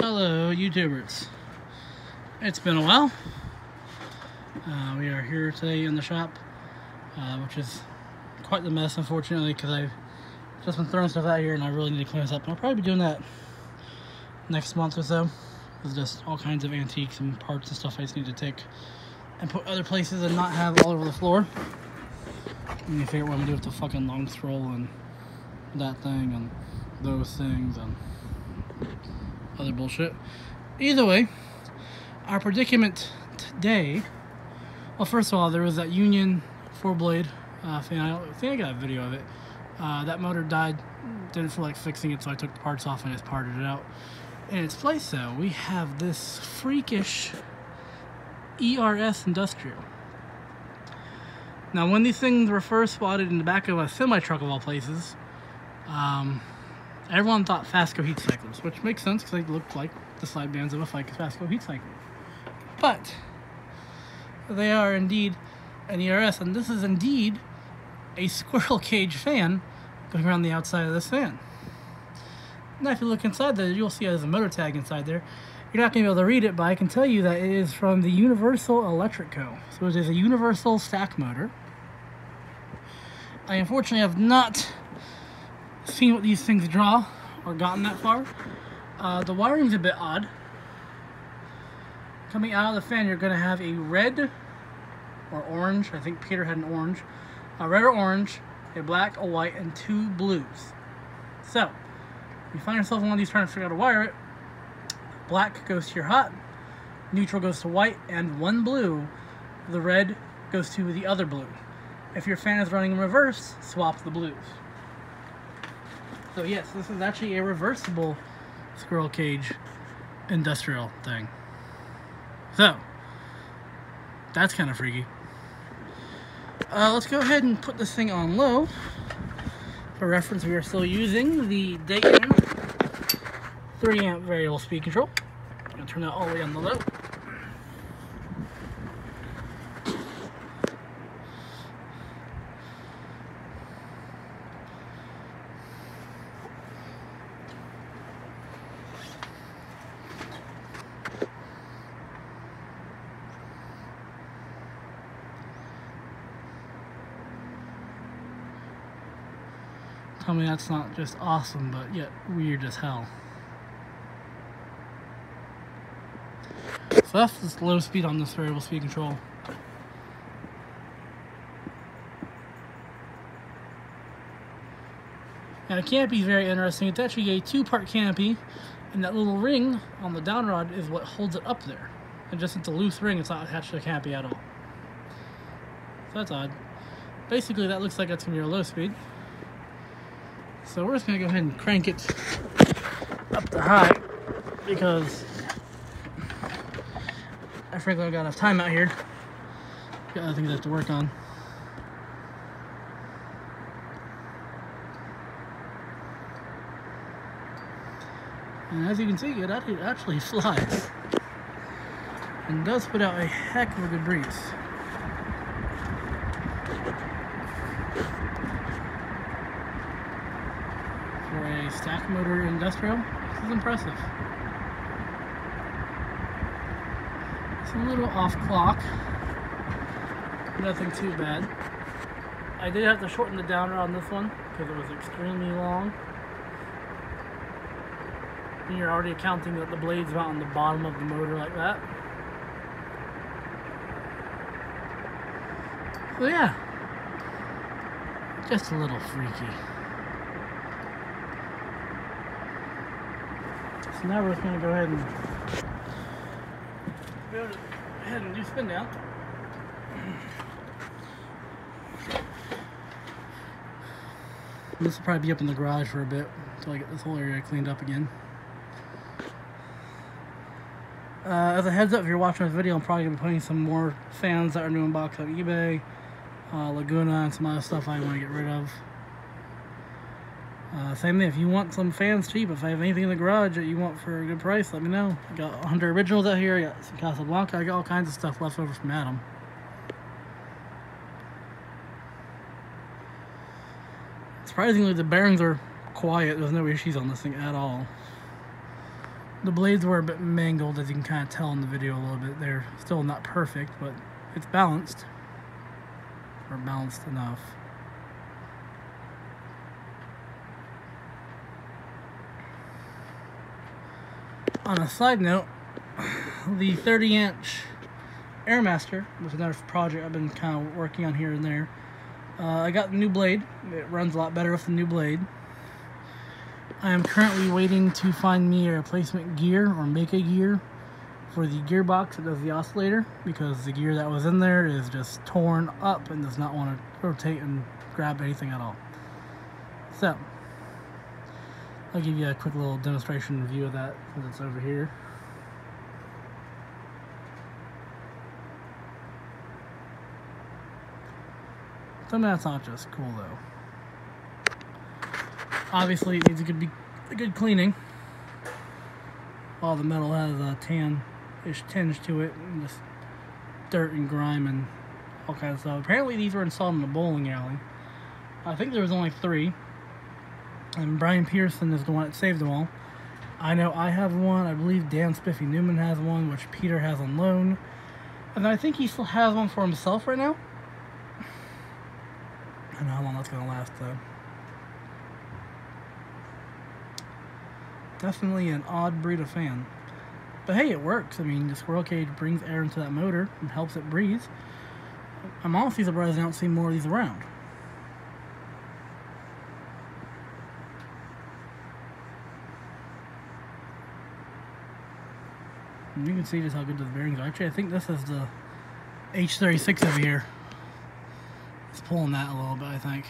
Hello, YouTubers. It's been a while. We are here today in the shop, which is quite the mess, unfortunately, because I've just been throwing stuff out here and I really need to clean this up. And I'll probably be doing that next month or so. There's just all kinds of antiques and parts and stuff I just need to take and put other places and not have all over the floor. And you figure out what I'm gonna do with the fucking long scroll and that thing and those things and other bullshit. Either way, our predicament today. Well, first of all, there was that Union 4-blade fan. I think I got a video of it. That motor died. Didn't feel like fixing it, so I took the parts off and just parted it out. In its place, though, we have this freakish ERS Industrial. Now, when these things were first spotted in the back of a semi-truck of all places, everyone thought Fasco heat cycles, which makes sense because they look like the side bands of a Fasco heat cycle. But they are indeed an ERS, and this is indeed a squirrel cage fan going around the outside of this fan. Now, if you look inside there, you'll see there's a motor tag inside there. You're not going to be able to read it, but I can tell you that it is from the Universal Electric Co. So it is a universal stack motor. I unfortunately have not seen what these things draw or gotten that far. The wiring's a bit odd. Coming out of the fan, you're going to have a red or orange. I think Peter had an orange. A red or orange, a black, a white, and 2 blues. So, if you find yourself in one of these trying to figure out how to wire it, black goes to your hot, neutral goes to white, and 1 blue. The red goes to the other blue. If your fan is running in reverse, swap the blues. So yes, this is actually a reversible squirrel cage industrial thing. So, that's kind of freaky. Let's go ahead and put this thing on low. For reference, we are still using the Dayton 3-amp variable speed control. I'm going to turn that all the way on the low. Tell me that's not just awesome, but yet weird as hell. So that's just low speed on this variable speed control. Now the canopy is very interesting. It's actually a 2-part canopy, and that little ring on the down rod is what holds it up there. And just it's a loose ring, it's not attached to the canopy at all. So that's odd. Basically that looks like it's going to be a low speed. So we're just going to go ahead and crank it up to high because I frankly got enough time out here. Got other things I have to work on. And as you can see, it actually flies and does put out a heck of a good breeze. For a stack motor industrial, this is impressive. It's a little off clock, nothing too bad. I did have to shorten the down rod on this one because it was extremely long. And you're already counting that the blade's about on the bottom of the motor like that. So yeah, just a little freaky. So now we're just going to go ahead and do spin down. This will probably be up in the garage for a bit until I get this whole area cleaned up again. As a heads up, if you're watching this video, I'm probably going to be putting some more fans that are new in box on eBay, Laguna, and some other stuff I want to get rid of. Same thing, if you want some fans cheap, if I have anything in the garage that you want for a good price, let me know. I got 100 originals out here, I got some Casablanca, I got all kinds of stuff left over from Adam. Surprisingly, the bearings are quiet. There's no issues on this thing at all. The blades were a bit mangled, as you can kind of tell in the video a little bit. They're still not perfect, but it's balanced. Or balanced enough. On a side note, the 30-inch airmaster was another project I've been kind of working on here and there. I got the new blade. It runs a lot better with the new blade. I am currently waiting to find me a replacement gear or make a gear for the gearbox that does the oscillator, because the gear that was in there is just torn up and does not want to rotate and grab anything at all. So, I'll give you a quick little demonstration view of that since it's over here. Tell me that's not just cool though. Obviously it needs a good cleaning. All the metal has a tan-ish tinge to it, and just dirt and grime and all kinds of stuff. Apparently these were installed in a bowling alley. I think there was only 3. And Brian Pearson is the one that saved them all. I know I have one. I believe Dan Spiffy Newman has one, which Peter has on loan. And I think he still has one for himself right now. I don't know how long that's going to last, though. Definitely an odd breed of fan. But hey, it works. I mean, the squirrel cage brings air into that motor and helps it breathe. I'm honestly surprised I don't see more of these around. And you can see just how good those bearings are. Actually, I think this is the H36 over here. It's pulling that a little bit, I think.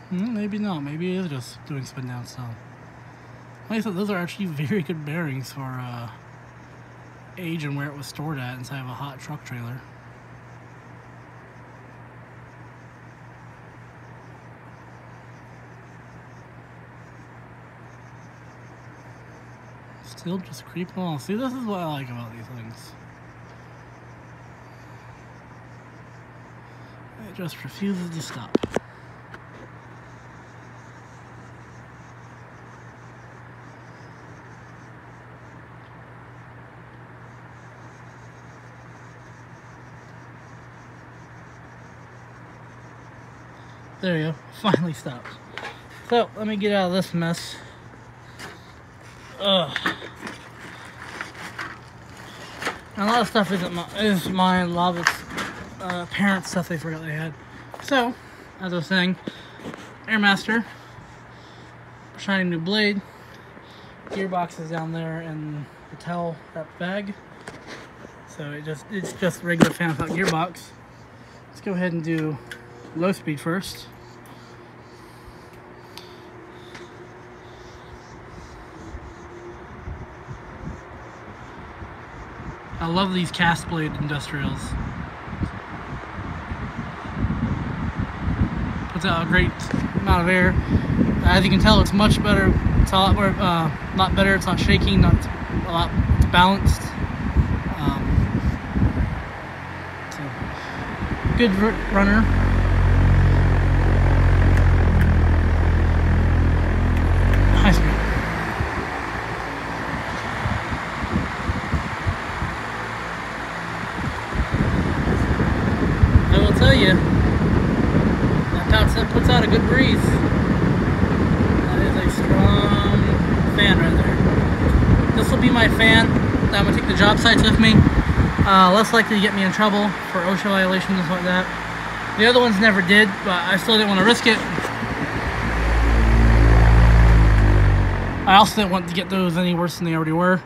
Maybe not. Maybe it is just doing spin down still. Like I said, those are actually very good bearings for age and where it was stored at inside of a hot truck trailer. Still just creeping along. See, this is what I like about these things. It just refuses to stop. There you go, finally stopped. So, let me get out of this mess. Ugh. And a lot of stuff is mine, a lot of it's parents' stuff they forgot they had. So, as I was saying, airmaster, shiny new blade, gearbox is down there in the towel wrap bag. So it's just regular fan without gearbox. Let's go ahead and do low speed first. I love these cast blade industrials. Puts out a great amount of air. As you can tell, it's much better. It's a lot more, lot better. It's not shaking. It's balanced. It's a good runner. High speed. I will tell you, that puts out a good breeze. That is a strong fan right there. This will be my fan that I'm going to take the job sites with me. Less likely to get me in trouble for OSHA violations and stuff like that. The other ones never did, but I still didn't want to risk it. I also didn't want to get those any worse than they already were.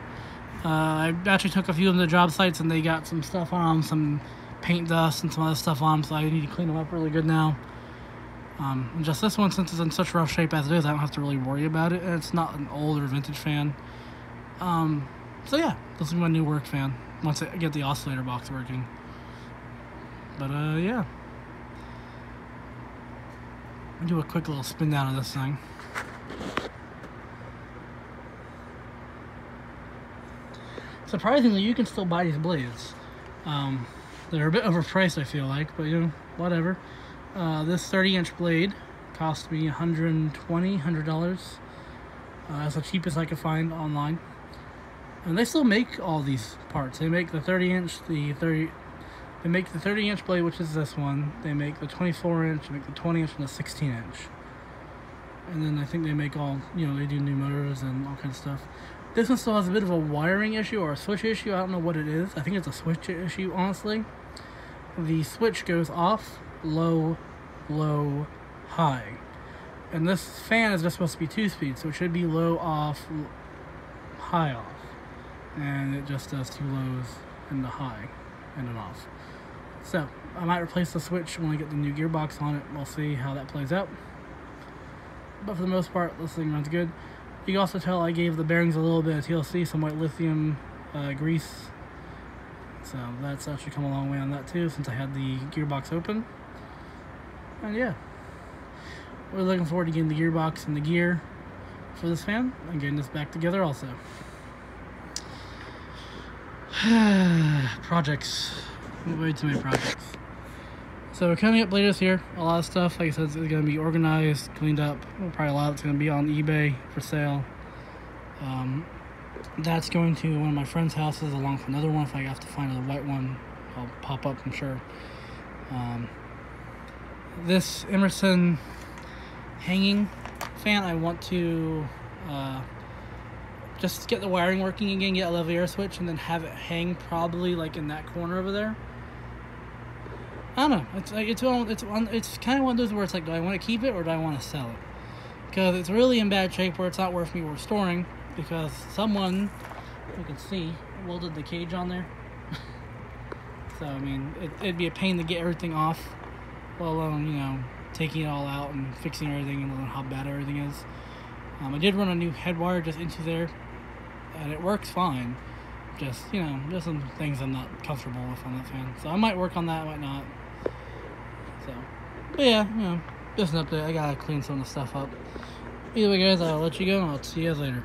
I actually took a few of them to job sites and they got some stuff on them, some paint dust and some other stuff on them, so I need to clean them up really good now. And just this one, since it's in such rough shape as it is, I don't have to really worry about it, and it's not an old or vintage fan. So yeah, this is my new work fan once I get the oscillator box working. But yeah, I'll do a quick little spin down of this thing. Surprisingly, you can still buy these blades. They're a bit overpriced, I feel like, but you know, whatever. This 30-inch blade cost me $100. That's the cheapest I could find online. And they still make all these parts. They make the 30-inch, they make the 30-inch blade, which is this one. They make the 24-inch, they make the 20-inch, and the 16-inch. And then I think they make all, you know, they do new motors and all kinds of stuff. This one still has a bit of a wiring issue or a switch issue. I don't know what it is. I think it's a switch issue, honestly. The switch goes off, low, low, high. And this fan is just supposed to be 2-speed, so it should be low off, high off. And it just does 2 lows and the high and an off. So I might replace the switch when I get the new gearbox on it. We'll see how that plays out. But for the most part, this thing runs good. You can also tell I gave the bearings a little bit of TLC, some white lithium grease. So that's actually come a long way on that too, since I had the gearbox open. And yeah, we're looking forward to getting the gearbox and the gear for this fan and getting this back together also. Projects. Way too many projects. So coming up later this year, a lot of stuff, like I said, is going to be organized, cleaned up. Probably a lot that's going to be on eBay for sale. That's going to one of my friend's houses, along with another one. If I have to find a white one, I'll pop up, I'm sure. This Emerson hanging fan, I want to just get the wiring working again, get a level air switch, and then have it hang probably like in that corner over there. I don't know. It's kind of one of those where it's like, do I want to keep it or do I want to sell it? Because it's really in bad shape where it's not worth me restoring. Because someone, you can see, welded the cage on there. So I mean, it'd be a pain to get everything off, let alone, you know, taking it all out and fixing everything and how bad everything is. I did run a new head wire just into there, and it works fine. Just, you know, just some things I'm not comfortable with on that fan. So I might work on that, I might not. So, but yeah, you know, just an update. I gotta clean some of the stuff up. Either way, guys, I'll let you go, and I'll see you guys later.